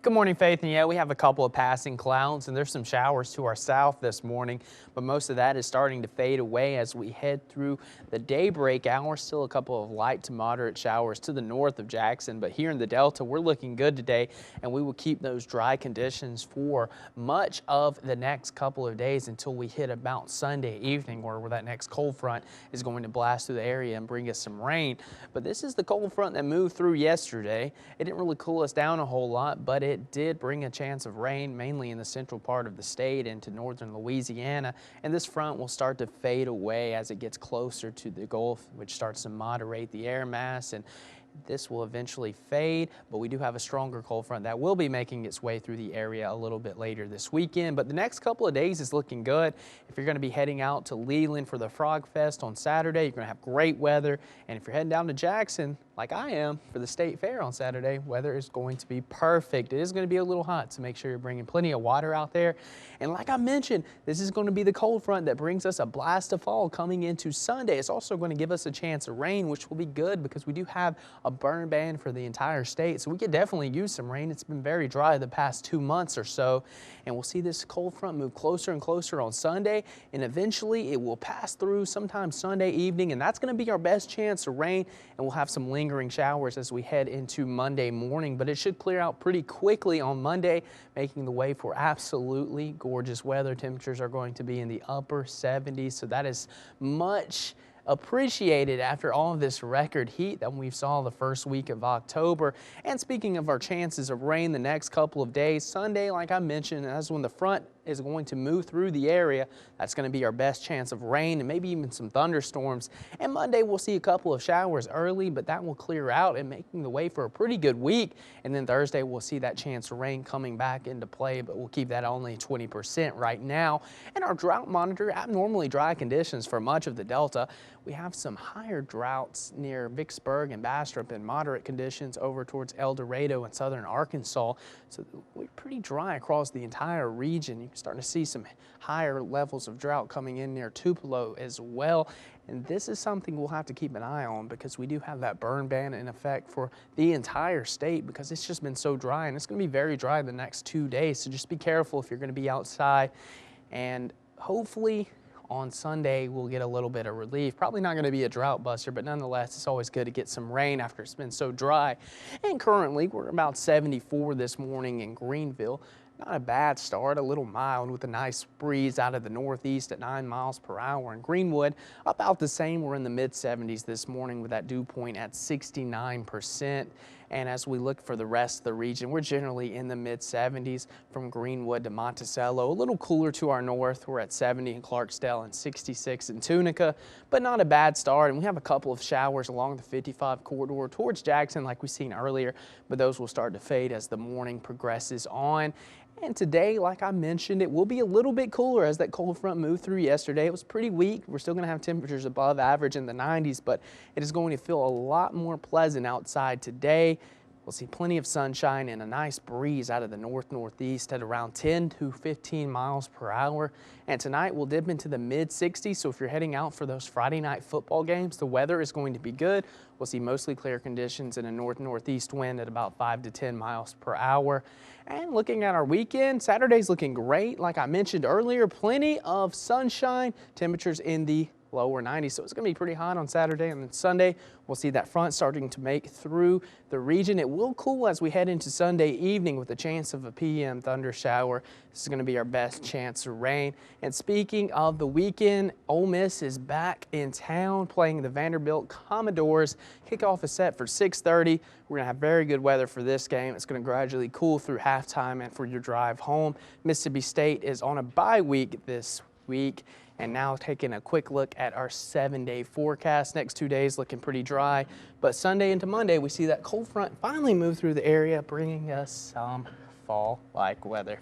Good morning, Faith. And yeah, we have a couple of passing clouds and there's some showers to our south this morning, but most of that is starting to fade away as we head through the daybreak hour. Still a couple of light to moderate showers to the north of Jackson, but here in the Delta, we're looking good today, and we will keep those dry conditions for much of the next couple of days until we hit about Sunday evening, where that next cold front is going to blast through the area and bring us some rain. But this is the cold front that moved through yesterday. It didn't really cool us down a whole lot, but it did bring a chance of rain, mainly in the central part of the state into northern Louisiana, and this front will start to fade away as it gets closer to the Gulf, which starts to moderate the air mass, and this will eventually fade, but we do have a stronger cold front that will be making its way through the area a little bit later this weekend. But the next couple of days is looking good. If you're going to be heading out to Leland for the Frog Fest on Saturday, you're going to have great weather. And if you're heading down to Jackson, like I am, for the State Fair on Saturday, weather is going to be perfect. It is going to be a little hot, so make sure you're bringing plenty of water out there. And like I mentioned, this is going to be the cold front that brings us a blast of fall coming into Sunday. It's also going to give us a chance of rain, which will be good because we do have a burn ban for the entire state, so we could definitely use some rain. It's been very dry the past 2 months or so, and we'll see this cold front move closer and closer on Sunday, and eventually it will pass through sometime Sunday evening, and that's going to be our best chance of rain, and we'll have some lingering showers as we head into Monday morning, but it should clear out pretty quickly on Monday, making the way for absolutely gorgeous weather. Temperatures are going to be in the upper 70s, so that is much appreciated after all of this record heat that we saw the first week of October. And speaking of our chances of rain the next couple of days, Sunday, like I mentioned, that's when the front is going to move through the area. That's going to be our best chance of rain and maybe even some thunderstorms. And Monday we'll see a couple of showers early, but that will clear out and making the way for a pretty good week. And then Thursday we'll see that chance of rain coming back into play, but we'll keep that only 20% right now. And our drought monitor, abnormally dry conditions for much of the Delta. We have some higher droughts near Vicksburg and Bastrop, and moderate conditions over towards El Dorado and southern Arkansas. So we're pretty dry across the entire region. You're starting to see some higher levels of drought coming in near Tupelo as well. And this is something we'll have to keep an eye on because we do have that burn ban in effect for the entire state because it's just been so dry, and it's going to be very dry the next 2 days. So just be careful if you're going to be outside, and hopefully on Sunday we'll get a little bit of relief. Probably not going to be a drought buster, but nonetheless it's always good to get some rain after it's been so dry. And currently we're about 74 this morning in Greenville. Not a bad start, a little mild with a nice breeze out of the northeast at 9 miles per hour. In Greenwood, about the same. We're in the mid 70s this morning with that dew point at 69%. And as we look for the rest of the region, we're generally in the mid 70s from Greenwood to Monticello. A little cooler to our north. We're at 70 in Clarksdale and 66 in Tunica, but not a bad start. And we have a couple of showers along the 55 corridor towards Jackson like we've seen earlier, but those will start to fade as the morning progresses on. And today, like I mentioned, it will be a little bit cooler as that cold front moved through yesterday. It was pretty weak. We're still going to have temperatures above average in the 90s, but it is going to feel a lot more pleasant outside today. We'll see plenty of sunshine and a nice breeze out of the north-northeast at around 10 to 15 miles per hour. And tonight we'll dip into the mid-60s, so if you're heading out for those Friday night football games, the weather is going to be good. We'll see mostly clear conditions and a north-northeast wind at about 5 to 10 miles per hour. And looking at our weekend, Saturday's looking great. Like I mentioned earlier, plenty of sunshine, temperatures in the lower 90s, so it's going to be pretty hot on Saturday. And then Sunday we'll see that front starting to make through the region. It will cool as we head into Sunday evening with a chance of a PM thunder shower. This is going to be our best chance of rain. And speaking of the weekend, Ole Miss is back in town playing the Vanderbilt Commodores. Kickoff is set for 6:30. We're going to have very good weather for this game. It's going to gradually cool through halftime and for your drive home. Mississippi State is on a bye week this week. And now taking a quick look at our 7-day forecast. Next 2 days looking pretty dry, but Sunday into Monday we see that cold front finally move through the area, bringing us some fall-like weather.